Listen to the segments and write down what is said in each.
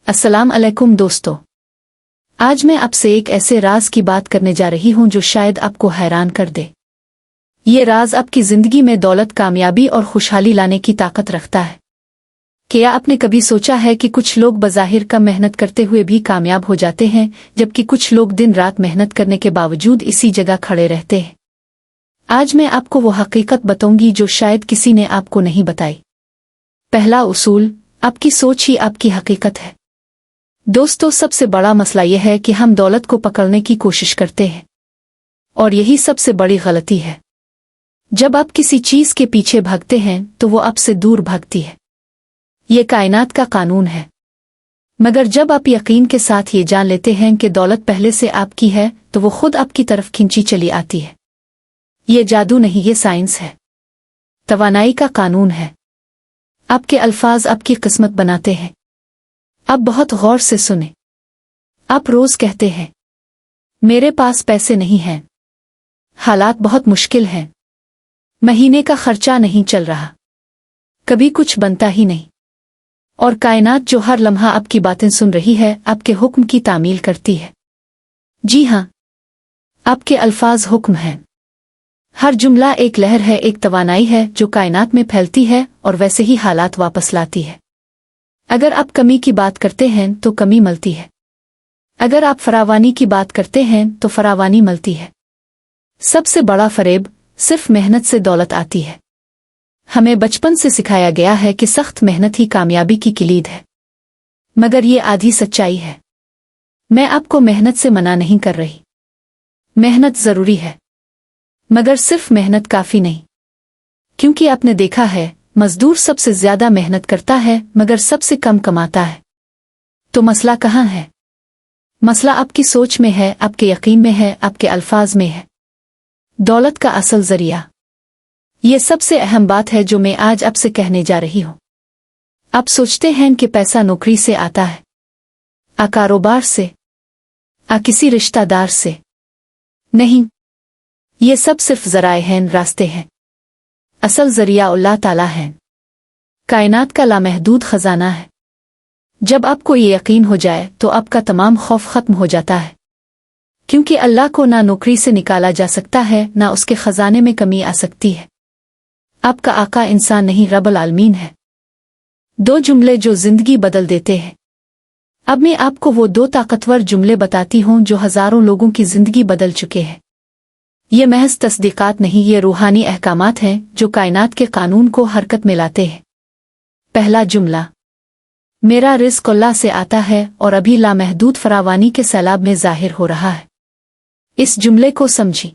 अस्सलाम अलैकुम दोस्तों, आज मैं आपसे एक ऐसे राज की बात करने जा रही हूं जो शायद आपको हैरान कर दे। ये राज आपकी जिंदगी में दौलत, कामयाबी और खुशहाली लाने की ताकत रखता है। क्या आपने कभी सोचा है कि कुछ लोग बज़ाहिर कम मेहनत करते हुए भी कामयाब हो जाते हैं, जबकि कुछ लोग दिन रात मेहनत करने के बावजूद इसी जगह खड़े रहते हैं? आज मैं आपको वो हकीकत बताऊंगी जो शायद किसी ने आपको नहीं बताई। पहला उसूल, आपकी सोच ही आपकी हकीकत है। दोस्तों, सबसे बड़ा मसला यह है कि हम दौलत को पकड़ने की कोशिश करते हैं, और यही सबसे बड़ी गलती है। जब आप किसी चीज के पीछे भागते हैं तो वो आपसे दूर भागती है। ये कायनात का कानून है। मगर जब आप यकीन के साथ ये जान लेते हैं कि दौलत पहले से आपकी है, तो वो खुद आपकी तरफ खिंची चली आती है। ये जादू नहीं, ये साइंस है, तवानाई का कानून है। आपके अल्फाज आपकी किस्मत बनाते हैं। अब बहुत गौर से सुने। आप रोज कहते हैं, मेरे पास पैसे नहीं हैं, हालात बहुत मुश्किल हैं, महीने का खर्चा नहीं चल रहा, कभी कुछ बनता ही नहीं। और कायनात जो हर लम्हा आपकी बातें सुन रही है, आपके हुक्म की तामील करती है। जी हाँ, आपके अल्फाज हुक्म हैं। हर जुमला एक लहर है, एक तवानाई है जो कायनात में फैलती है और वैसे ही हालात वापस लाती है। अगर आप कमी की बात करते हैं तो कमी मिलती है। अगर आप फरावानी की बात करते हैं तो फरावानी मिलती है। सबसे बड़ा फरेब, सिर्फ मेहनत से दौलत आती है। हमें बचपन से सिखाया गया है कि सख्त मेहनत ही कामयाबी की किलीद है, मगर ये आधी सच्चाई है। मैं आपको मेहनत से मना नहीं कर रही। मेहनत जरूरी है, मगर सिर्फ मेहनत काफी नहीं। क्योंकि आपने देखा है, मजदूर सबसे ज्यादा मेहनत करता है मगर सबसे कम कमाता है। तो मसला कहाँ है? मसला आपकी सोच में है, आपके यकीन में है, आपके अल्फाज में है। दौलत का असल जरिया, ये सबसे अहम बात है जो मैं आज आपसे कहने जा रही हूं। आप सोचते हैं कि पैसा नौकरी से आता है, कारोबार से, किसी रिश्तेदार से। नहीं, ये सब सिर्फ जराए हैं, रास्ते हैं। असल जरिया अल्लाह ताला है। कायनात का लामहदूद खजाना है। जब आपको ये यकीन हो जाए तो आपका तमाम खौफ खत्म हो जाता है, क्योंकि अल्लाह को ना नौकरी से निकाला जा सकता है, ना उसके खजाने में कमी आ सकती है। आपका आका इंसान नहीं, रब्बुल आलमीन है। दो जुमले जो जिंदगी बदल देते हैं। अब मैं आपको वो दो ताकतवर जुमले बताती हूँ जो हजारों लोगों की जिंदगी बदल चुके हैं। ये महज तस्दीकात नहीं, ये रूहानी अहकामात हैं जो कायनात के कानून को हरकत में लाते हैं। पहला जुमला, मेरा रिज़्क़ अल्लाह से आता है और अभी लामहदूद फरावानी के सैलाब में जाहिर हो रहा है। इस जुमले को समझी।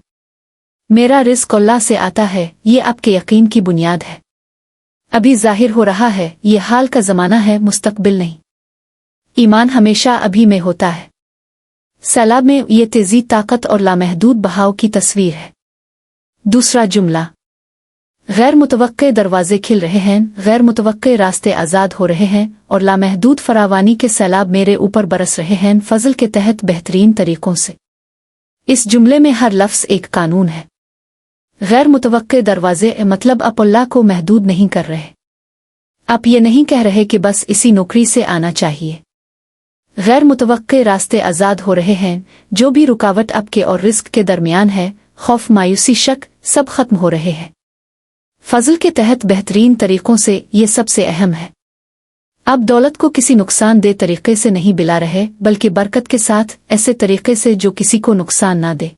मेरा रिज़्क़ अल्लाह से आता है, ये आपके यकीन की बुनियाद है। अभी जाहिर हो रहा है, ये हाल का ज़माना है, मुस्तकबिल नहीं। ईमान हमेशा अभी में होता है। सैलाब में ये तेजी, ताकत और लामहदूद बहाव की तस्वीर है। दूसरा जुमला, गैर मुतवक्के दरवाजे खिल रहे हैं, गैर मुतवक्के रास्ते आज़ाद हो रहे हैं और लामहदूद फरावानी के सैलाब मेरे ऊपर बरस रहे हैं, फजल के तहत बेहतरीन तरीकों से। इस जुमले में हर लफ्ज़ एक कानून है। गैर मुतवक्के दरवाजे मतलब आप अल्लाह को महदूद नहीं कर रहे। आप ये नहीं कह रहे कि बस इसी नौकरी से आना चाहिए। गैर मुतवक्के रास्ते आज़ाद हो रहे हैं। जो भी रुकावट आपके और रिस्क के दरमियान है, खौफ, मायूसी, शक, सब खत्म हो रहे हैं फजल के तहत बेहतरीन तरीकों से। ये सबसे अहम है। आप दौलत को किसी नुकसानदेह तरीके से नहीं बिला रहे, बल्कि बरकत के साथ, ऐसे तरीके से जो किसी को नुकसान ना दे।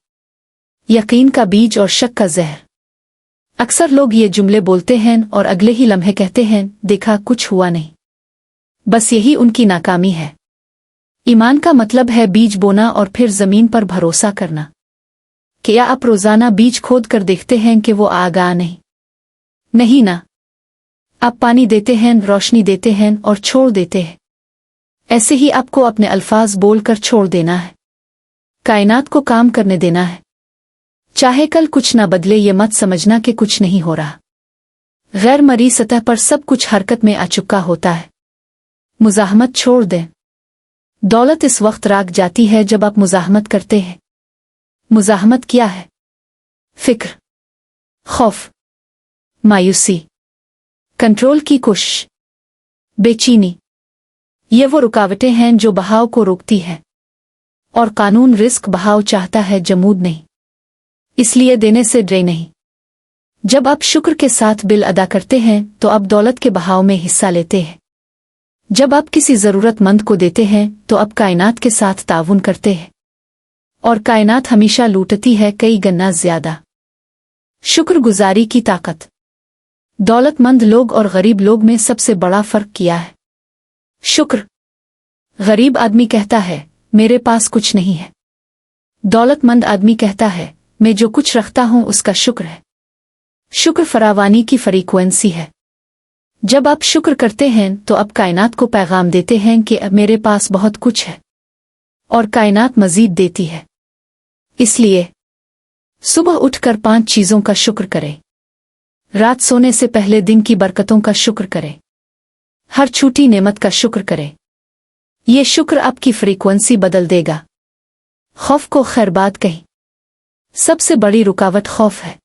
यकीन का बीज और शक का जहर। अक्सर लोग ये जुमले बोलते हैं और अगले ही लम्हे कहते हैं, देखा, कुछ हुआ नहीं। बस यही उनकी नाकामी है। ईमान का मतलब है बीज बोना और फिर जमीन पर भरोसा करना। क्या आप रोजाना बीज खोद कर देखते हैं कि वो आगा नहीं ना। आप पानी देते हैं, रोशनी देते हैं और छोड़ देते हैं। ऐसे ही आपको अपने अल्फाज बोलकर छोड़ देना है। कायनात को काम करने देना है। चाहे कल कुछ ना बदले, ये मत समझना कि कुछ नहीं हो रहा। गैर मरी सतह पर सब कुछ हरकत में आ चुका होता है। मुजाहमत छोड़ दें। दौलत इस वक्त राग जाती है जब आप मुजाहमत करते हैं। मुजाहमत क्या है? फिक्र, खौफ, मायूसी, कंट्रोल की कोशिश, बेचैनी। ये वो रुकावटें हैं जो बहाव को रोकती हैं, और कानून रिस्क बहाव चाहता है, जमूद नहीं। इसलिए देने से डरे नहीं। जब आप शुक्र के साथ बिल अदा करते हैं तो आप दौलत के बहाव में हिस्सा लेते हैं। जब आप किसी ज़रूरतमंद को देते हैं तो आप कायनात के साथ ताउन करते हैं, और कायनात हमेशा लूटती है कई गना ज्यादा। शुक्रगुजारी की ताकत। दौलतमंद लोग और गरीब लोग में सबसे बड़ा फर्क किया है? शुक्र। गरीब आदमी कहता है मेरे पास कुछ नहीं है। दौलतमंद आदमी कहता है मैं जो कुछ रखता हूं उसका शुक्र है। शुक्र फरावानी की फ्रीक्वेंसी है। जब आप शुक्र करते हैं तो आप कायनात को पैगाम देते हैं कि अब मेरे पास बहुत कुछ है, और कायनात मजीद देती है। इसलिए सुबह उठकर 5 चीजों का शुक्र करें। रात सोने से पहले दिन की बरकतों का शुक्र करें। हर छूटी नेमत का शुक्र करें। ये शुक्र आपकी फ्रीक्वेंसी बदल देगा। खौफ को खैरबाद कहें। सबसे बड़ी रुकावट खौफ है।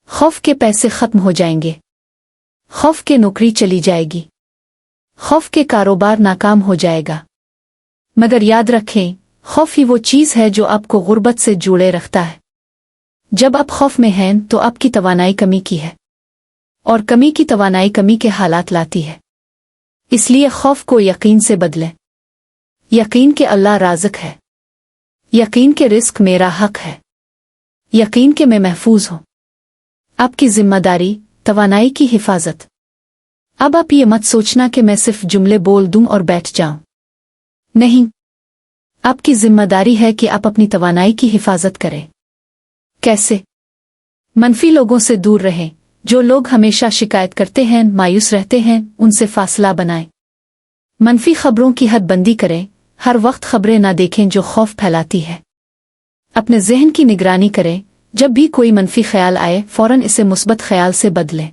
खौफ के पैसे खत्म हो जाएंगे। खौफ के नौकरी चली जाएगी। खौफ के कारोबार नाकाम हो जाएगा। मगर याद रखें, खौफ ही वो चीज है जो आपको गुर्बत से जोड़े रखता है। जब आप खौफ में हैं तो आपकी तवानाई कमी की है, और कमी की तवानाई कमी के हालात लाती है। इसलिए खौफ को यकीन से बदलें। यकीन के अल्लाह राज़िक है। यकीन के रिस्क मेरा हक है। यकीन के मैं महफूज हूं। आपकी जिम्मेदारी तवानाई की हिफाजत। अब आप ये मत सोचना कि मैं सिर्फ जुमले बोल दूं और बैठ जाऊं। नहीं, आपकी जिम्मेदारी है कि आप अपनी तवानाई की हिफाजत करें। कैसे? मनफी लोगों से दूर रहें। जो लोग हमेशा शिकायत करते हैं, मायूस रहते हैं, उनसे फासला बनाएं। मनफी खबरों की हदबंदी करें। हर वक्त खबरें ना देखें जो खौफ फैलाती है। अपने जहन की निगरानी करें। जब भी कोई मनफी ख्याल आए फौरन इसे मुस्बत ख्याल से बदलें।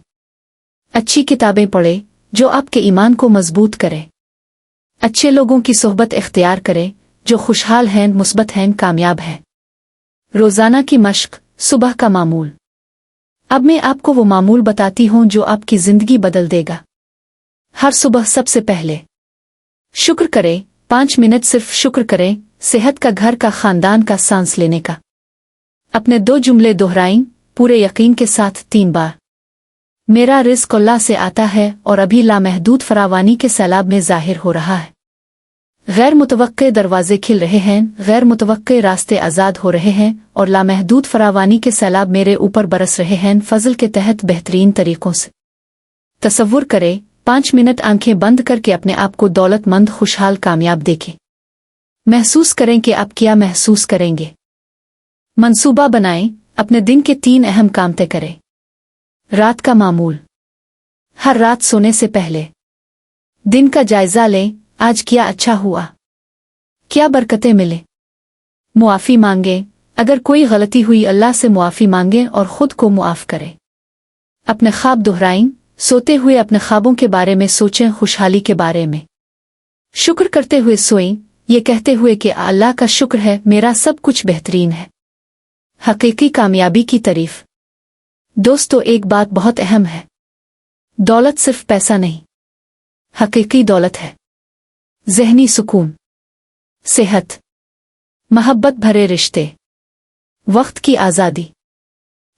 अच्छी किताबें पढ़ें जो आपके ईमान को मजबूत करें। अच्छे लोगों की सोहबत इख्तियार करें जो खुशहाल हैं, मुस्बत हैं, कामयाब हैं। रोजाना की मश्क, सुबह का मामूल। अब मैं आपको वो मामूल बताती हूं जो आपकी जिंदगी बदल देगा। हर सुबह सबसे पहले शुक्र करें। 5 मिनट सिर्फ शुक्र करें। सेहत का, घर का, खानदान का, सांस लेने का। अपने 2 जुमले दोहराएं पूरे यकीन के साथ 3 बार। मेरा रिस्क अल्लाह से आता है और अभी लामहदूद फरावानी के सैलाब में जाहिर हो रहा है। गैर मुतवक्के दरवाजे खिल रहे हैं, गैर मुतवक्के रास्ते आज़ाद हो रहे हैं, और लामहदूद फरावानी के सैलाब मेरे ऊपर बरस रहे हैं फजल के तहत बेहतरीन तरीकों से। तसव्वुर करें, 5 मिनट आंखें बंद करके अपने आप को दौलतमंद, खुशहाल, कामयाब देखें। महसूस करें कि आप क्या महसूस करेंगे। मंसूबा बनाएं। अपने दिन के 3 अहम काम तय करें। रात का मामूल। हर रात सोने से पहले दिन का जायजा लें। आज क्या अच्छा हुआ, क्या बरकतें मिले। मुआफ़ी मांगे। अगर कोई गलती हुई अल्लाह से मुआफ़ी मांगे और खुद को मुआफ़ करें। अपने ख्वाब दोहराएं। सोते हुए अपने ख्वाबों के बारे में सोचें, खुशहाली के बारे में। शुक्र करते हुए सोएं, ये कहते हुए कि अल्लाह का शुक्र है, मेरा सब कुछ बेहतरीन है। हकीकी कामयाबी की तारीफ। दोस्तों, एक बात बहुत अहम है। दौलत सिर्फ पैसा नहीं, हकीकी दौलत है ज़हनी सुकून, सेहत, मोहब्बत भरे रिश्ते, वक्त की आज़ादी,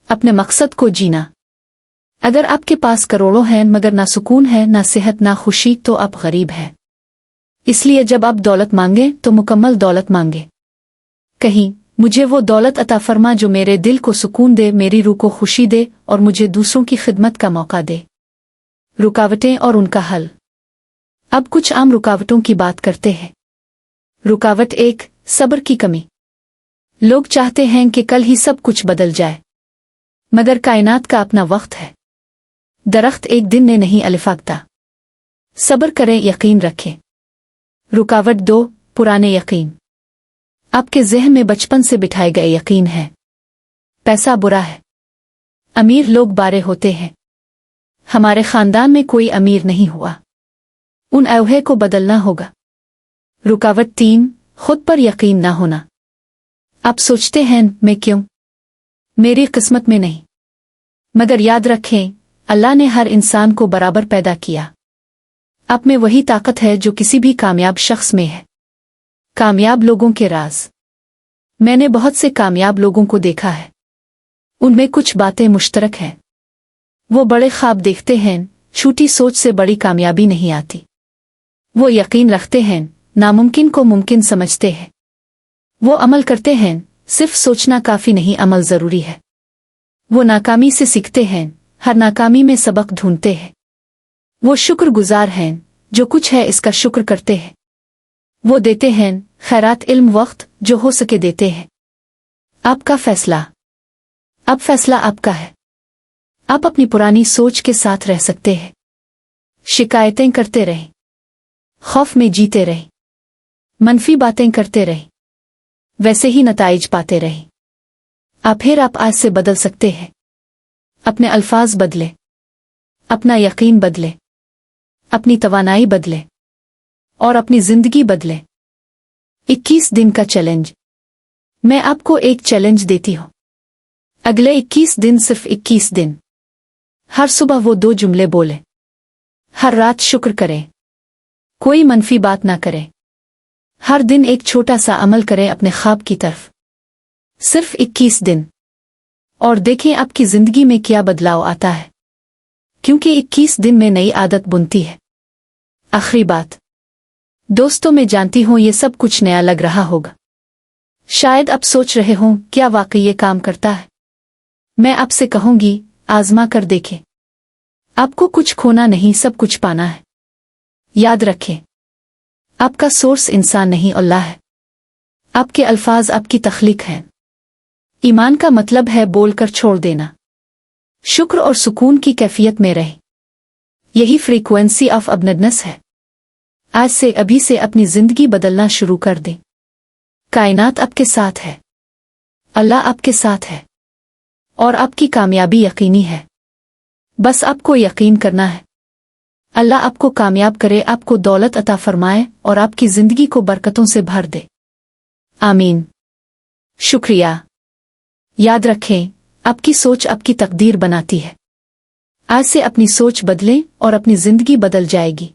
अपने मकसद को जीना। अगर आपके पास करोड़ों हैं मगर ना सुकून है, ना सेहत, ना खुशी, तो आप गरीब हैं। इसलिए जब आप दौलत मांगे तो मुकम्मल दौलत मांगे। कहीं मुझे वो दौलत अता फरमा जो मेरे दिल को सुकून दे, मेरी रूह को खुशी दे और मुझे दूसरों की खिदमत का मौका दे। रुकावटें और उनका हल। अब कुछ आम रुकावटों की बात करते हैं। रुकावट 1, सब्र की कमी। लोग चाहते हैं कि कल ही सब कुछ बदल जाए, मगर कायनात का अपना वक्त है। दरख्त एक दिन में नहीं अलिफागता। सब्र करें, यकीन रखें। रुकावट 2, पुराने यकीन। आपके ज़हन में बचपन से बिठाए गए यकीन है। पैसा बुरा है, अमीर लोग बारे होते हैं, हमारे खानदान में कोई अमीर नहीं हुआ। उन अवहे को बदलना होगा। रुकावट 3, खुद पर यकीन ना होना। आप सोचते हैं मैं क्यों, मेरी किस्मत में नहीं। मगर याद रखें, अल्लाह ने हर इंसान को बराबर पैदा किया। आप में वही ताकत है जो किसी भी कामयाब शख्स में है। कामयाब लोगों के राज। मैंने बहुत से कामयाब लोगों को देखा है। उनमें कुछ बातें मुश्तरक हैं। वो बड़े ख्वाब देखते हैं, छोटी सोच से बड़ी कामयाबी नहीं आती। वो यकीन रखते हैं, नामुमकिन को मुमकिन समझते हैं। वो अमल करते हैं, सिर्फ सोचना काफी नहीं, अमल जरूरी है। वो नाकामी से सीखते हैं, हर नाकामी में सबक ढूंढते हैं। वो शुक्रगुजार हैं, जो कुछ है इसका शुक्र करते हैं। वो देते हैं खैरात, इल्म, वक्त, जो हो सके देते हैं। आपका फैसला। अब फैसला आपका है। आप अपनी पुरानी सोच के साथ रह सकते हैं। शिकायतें करते रहें, खौफ में जीते रहें, मनफी बातें करते रहें, वैसे ही नताइज पाते रहें। आप आज से बदल सकते हैं। अपने अल्फाज बदले, अपना यकीन बदले, अपनी तवानाई बदले और अपनी जिंदगी बदले। 21 दिन का चैलेंज। मैं आपको एक चैलेंज देती हूं। अगले 21 दिन, सिर्फ 21 दिन, हर सुबह वो 2 जुमले बोले। हर रात शुक्र करें, कोई मनफी बात ना करें। हर दिन एक छोटा सा अमल करें अपने ख्वाब की तरफ। सिर्फ 21 दिन, और देखें आपकी जिंदगी में क्या बदलाव आता है, क्योंकि 21 दिन में नई आदत बुनती है। आखिरी बात, दोस्तों, मैं जानती हूं ये सब कुछ नया लग रहा होगा। शायद आप सोच रहे हों, क्या वाकई ये काम करता है? मैं आपसे कहूंगी, आजमा कर देखें। आपको कुछ खोना नहीं, सब कुछ पाना है। याद रखें, आपका सोर्स इंसान नहीं, अल्लाह है। आपके अल्फाज आपकी तख्लीक हैं। ईमान का मतलब है बोलकर छोड़ देना। शुक्र और सुकून की कैफियत में रहे। यही फ्रीक्वेंसी ऑफ अबंडेंस है। आज से, अभी से अपनी जिंदगी बदलना शुरू कर दें। कायनात आपके साथ है, अल्लाह आपके साथ है, और आपकी कामयाबी यकीनी है। बस आपको यकीन करना है। अल्लाह आपको कामयाब करे, आपको दौलत अता फरमाए और आपकी जिंदगी को बरकतों से भर दे। आमीन। शुक्रिया। याद रखें, आपकी सोच आपकी तकदीर बनाती है। आज से अपनी सोच बदलें और अपनी जिंदगी बदल जाएगी।